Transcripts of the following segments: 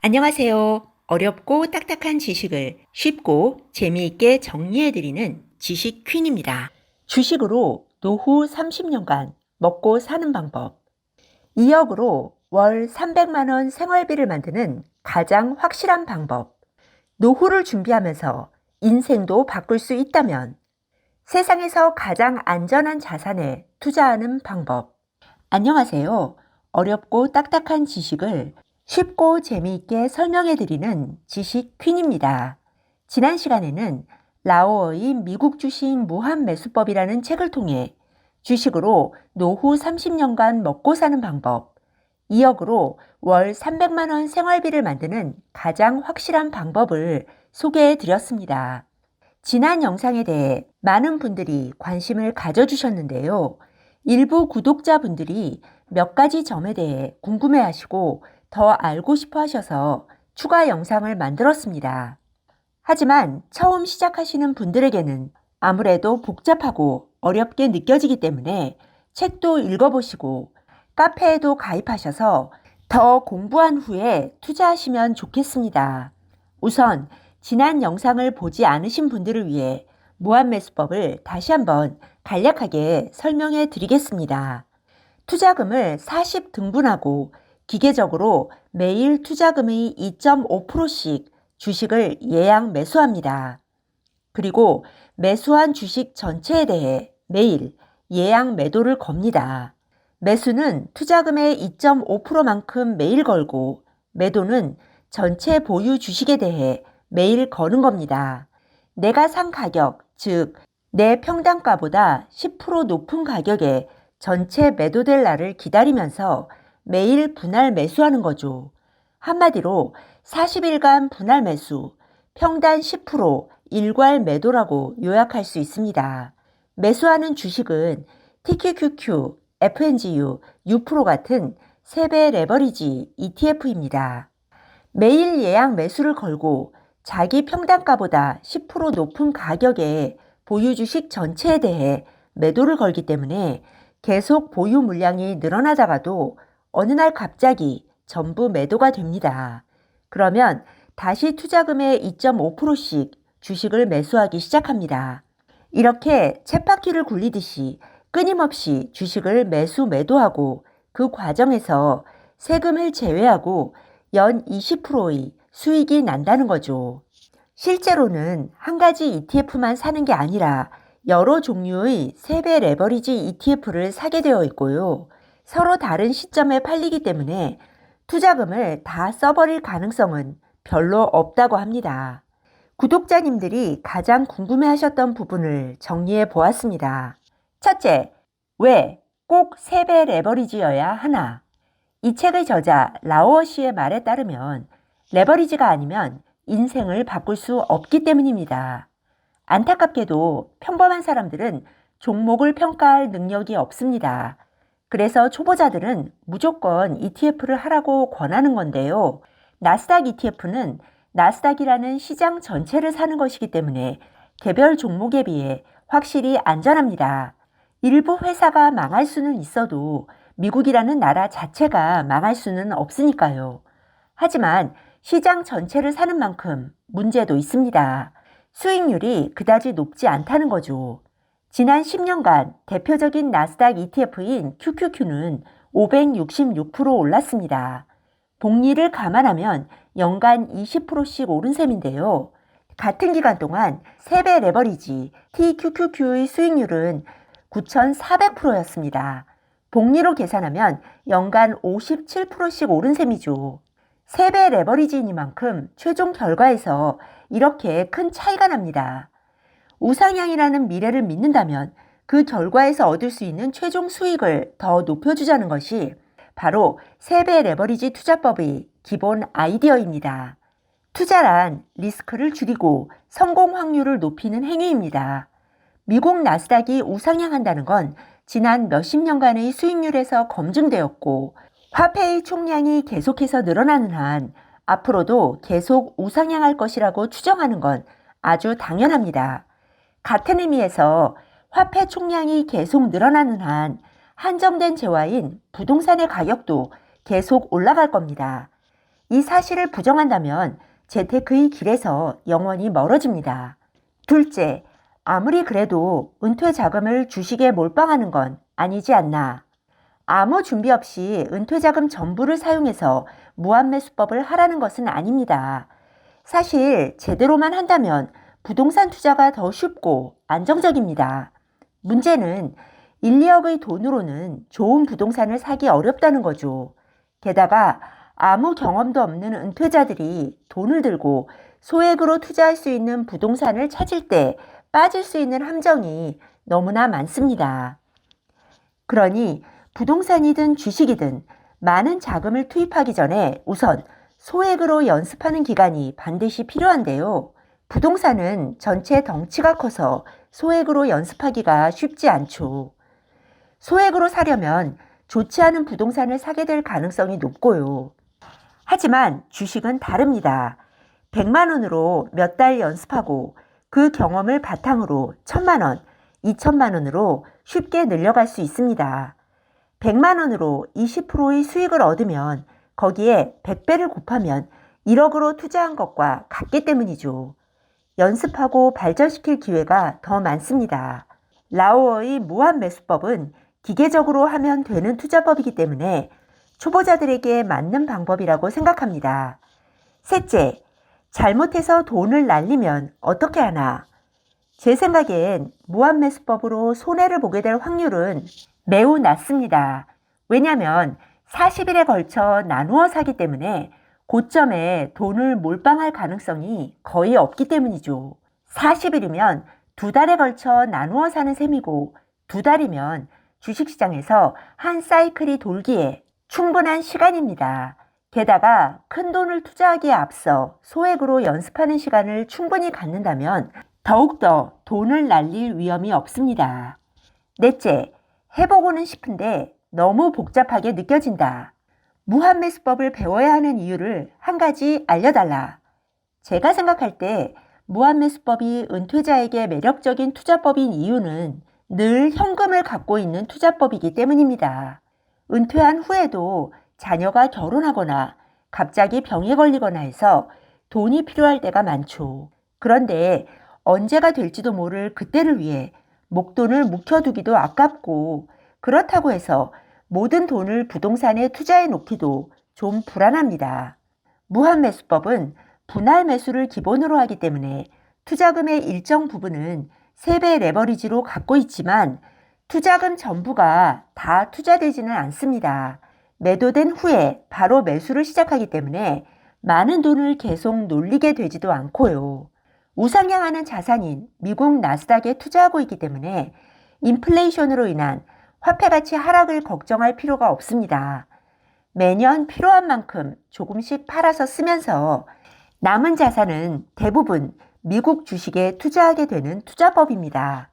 안녕하세요. 어렵고 딱딱한 지식을 쉽고 재미있게 정리해드리는 지식 퀸입니다. 주식으로 노후 30년간 먹고 사는 방법. 2억으로 월 300만 원 생활비를 만드는 가장 확실한 방법. 노후를 준비하면서 인생도 바꿀 수 있다면 세상에서 가장 안전한 자산에 투자하는 방법. 안녕하세요. 어렵고 딱딱한 지식을 쉽고 재미있게 설명해드리는 지식 퀸입니다. 지난 시간에는 라오어의 미국 주식 무한 매수법이라는 책을 통해 주식으로 노후 30년간 먹고 사는 방법, 2억으로 월 300만 원 생활비를 만드는 가장 확실한 방법을 소개해 드렸습니다. 지난 영상에 대해 많은 분들이 관심을 가져주셨는데요. 일부 구독자분들이 몇 가지 점에 대해 궁금해하시고 더 알고 싶어 하셔서 추가 영상을 만들었습니다. 하지만 처음 시작하시는 분들에게는 아무래도 복잡하고 어렵게 느껴지기 때문에 책도 읽어보시고 카페에도 가입하셔서 더 공부한 후에 투자하시면 좋겠습니다. 우선 지난 영상을 보지 않으신 분들을 위해 무한매수법을 다시 한번 간략하게 설명해 드리겠습니다. 투자금을 40등분하고 기계적으로 매일 투자금의 2.5%씩 주식을 예약 매수합니다. 그리고 매수한 주식 전체에 대해 매일 예약 매도를 겁니다. 매수는 투자금의 2.5%만큼 매일 걸고 매도는 전체 보유 주식에 대해 매일 거는 겁니다. 내가 산 가격, 즉 내 평단가보다 10% 높은 가격에 전체 매도될 날을 기다리면서 매일 분할 매수하는 거죠. 한마디로 40일간 분할 매수, 평단 10% 일괄 매도라고 요약할 수 있습니다. 매수하는 주식은 TQQQ, FNGU, U-PRO 같은 3배 레버리지 ETF입니다. 매일 예약 매수를 걸고 자기 평단가보다 10% 높은 가격에 보유 주식 전체에 대해 매도를 걸기 때문에 계속 보유 물량이 늘어나다가도 어느 날 갑자기 전부 매도가 됩니다. 그러면 다시 투자금의 2.5%씩 주식을 매수하기 시작합니다. 이렇게 쳇바퀴를 굴리듯이 끊임없이 주식을 매도하고 그 과정에서 세금을 제외하고 연 20%의 수익이 난다는 거죠. 실제로는 한 가지 ETF만 사는 게 아니라 여러 종류의 3배 레버리지 ETF를 사게 되어 있고요. 서로 다른 시점에 팔리기 때문에 투자금을 다 써버릴 가능성은 별로 없다고 합니다. 구독자님들이 가장 궁금해하셨던 부분을 정리해 보았습니다. 첫째, 왜 꼭 3배 레버리지여야 하나? 이 책의 저자 라오어 씨의 말에 따르면 레버리지가 아니면 인생을 바꿀 수 없기 때문입니다. 안타깝게도 평범한 사람들은 종목을 평가할 능력이 없습니다. 그래서 초보자들은 무조건 ETF를 하라고 권하는 건데요. 나스닥 ETF는 나스닥이라는 시장 전체를 사는 것이기 때문에 개별 종목에 비해 확실히 안전합니다. 일부 회사가 망할 수는 있어도 미국이라는 나라 자체가 망할 수는 없으니까요. 하지만 시장 전체를 사는 만큼 문제도 있습니다. 수익률이 그다지 높지 않다는 거죠. 지난 10년간 대표적인 나스닥 ETF인 QQQ는 566% 올랐습니다. 복리를 감안하면 연간 20%씩 오른 셈인데요. 같은 기간 동안 3배 레버리지 TQQQ의 수익률은 9,400%였습니다. 복리로 계산하면 연간 57%씩 오른 셈이죠. 3배 레버리지이니만큼 최종 결과에서 이렇게 큰 차이가 납니다. 우상향이라는 미래를 믿는다면 그 결과에서 얻을 수 있는 최종 수익을 더 높여주자는 것이 바로 3배 레버리지 투자법의 기본 아이디어입니다. 투자란 리스크를 줄이고 성공 확률을 높이는 행위입니다. 미국 나스닥이 우상향한다는 건 지난 몇십 년간의 수익률에서 검증되었고 화폐의 총량이 계속해서 늘어나는 한 앞으로도 계속 우상향할 것이라고 추정하는 건 아주 당연합니다. 같은 의미에서 화폐 총량이 계속 늘어나는 한 한정된 재화인 부동산의 가격도 계속 올라갈 겁니다. 이 사실을 부정한다면 재테크의 길에서 영원히 멀어집니다. 둘째, 아무리 그래도 은퇴 자금을 주식에 몰빵하는 건 아니지 않나. 아무 준비 없이 은퇴 자금 전부를 사용해서 무한매수법을 하라는 것은 아닙니다. 사실 제대로만 한다면 부동산 투자가 더 쉽고 안정적입니다. 문제는 1, 2억의 돈으로는 좋은 부동산을 사기 어렵다는 거죠. 게다가 아무 경험도 없는 은퇴자들이 돈을 들고 소액으로 투자할 수 있는 부동산을 찾을 때 빠질 수 있는 함정이 너무나 많습니다. 그러니 부동산이든 주식이든 많은 자금을 투입하기 전에 우선 소액으로 연습하는 기간이 반드시 필요한데요. 부동산은 전체 덩치가 커서 소액으로 연습하기가 쉽지 않죠. 소액으로 사려면 좋지 않은 부동산을 사게 될 가능성이 높고요. 하지만 주식은 다릅니다. 100만 원으로 몇 달 연습하고 그 경험을 바탕으로 1000만 원, 2000만 원으로 쉽게 늘려갈 수 있습니다. 100만 원으로 20%의 수익을 얻으면 거기에 100배를 곱하면 1억으로 투자한 것과 같기 때문이죠. 연습하고 발전시킬 기회가 더 많습니다. 라오어의 무한매수법은 기계적으로 하면 되는 투자법이기 때문에 초보자들에게 맞는 방법이라고 생각합니다. 셋째, 잘못해서 돈을 날리면 어떻게 하나? 제 생각엔 무한매수법으로 손해를 보게 될 확률은 매우 낮습니다. 왜냐하면 40일에 걸쳐 나누어 사기 때문에 고점에 돈을 몰빵할 가능성이 거의 없기 때문이죠. 40일이면 2달에 걸쳐 나누어 사는 셈이고 2달이면 주식시장에서 한 사이클이 돌기에 충분한 시간입니다. 게다가 큰 돈을 투자하기에 앞서 소액으로 연습하는 시간을 충분히 갖는다면 더욱더 돈을 날릴 위험이 없습니다. 넷째, 해보고는 싶은데 너무 복잡하게 느껴진다. 무한매수법을 배워야 하는 이유를 한 가지 알려달라. 제가 생각할 때 무한매수법이 은퇴자에게 매력적인 투자법인 이유는 늘 현금을 갖고 있는 투자법이기 때문입니다. 은퇴한 후에도 자녀가 결혼하거나 갑자기 병에 걸리거나 해서 돈이 필요할 때가 많죠. 그런데 언제가 될지도 모를 그때를 위해 목돈을 묵혀두기도 아깝고 그렇다고 해서 모든 돈을 부동산에 투자해 놓기도 좀 불안합니다. 무한매수법은 분할 매수를 기본으로 하기 때문에 투자금의 일정 부분은 3배 레버리지로 갖고 있지만 투자금 전부가 다 투자되지는 않습니다. 매도된 후에 바로 매수를 시작하기 때문에 많은 돈을 계속 놀리게 되지도 않고요. 우상향하는 자산인 미국 나스닥에 투자하고 있기 때문에 인플레이션으로 인한 화폐 가치 하락을 걱정할 필요가 없습니다. 매년 필요한 만큼 조금씩 팔아서 쓰면서 남은 자산은 대부분 미국 주식에 투자하게 되는 투자법입니다.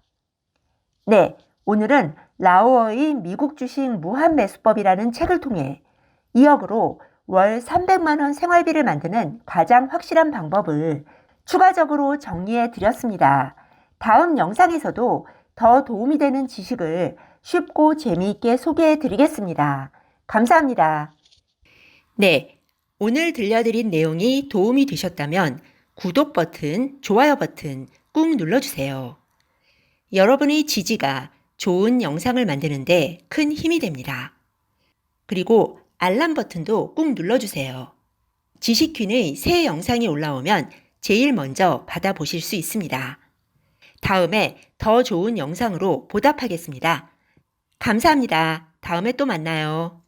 네, 오늘은 라오어의 미국 주식 무한매수법이라는 책을 통해 2억으로 월 300만 원 생활비를 만드는 가장 확실한 방법을 추가적으로 정리해 드렸습니다. 다음 영상에서도 더 도움이 되는 지식을 쉽고 재미있게 소개해 드리겠습니다. 감사합니다. 네, 오늘 들려드린 내용이 도움이 되셨다면 구독 버튼, 좋아요 버튼 꾹 눌러주세요. 여러분의 지지가 좋은 영상을 만드는데 큰 힘이 됩니다. 그리고 알람 버튼도 꾹 눌러주세요. 지식퀸의 새 영상이 올라오면 제일 먼저 받아보실 수 있습니다. 다음에 더 좋은 영상으로 보답하겠습니다. 감사합니다. 다음에 또 만나요.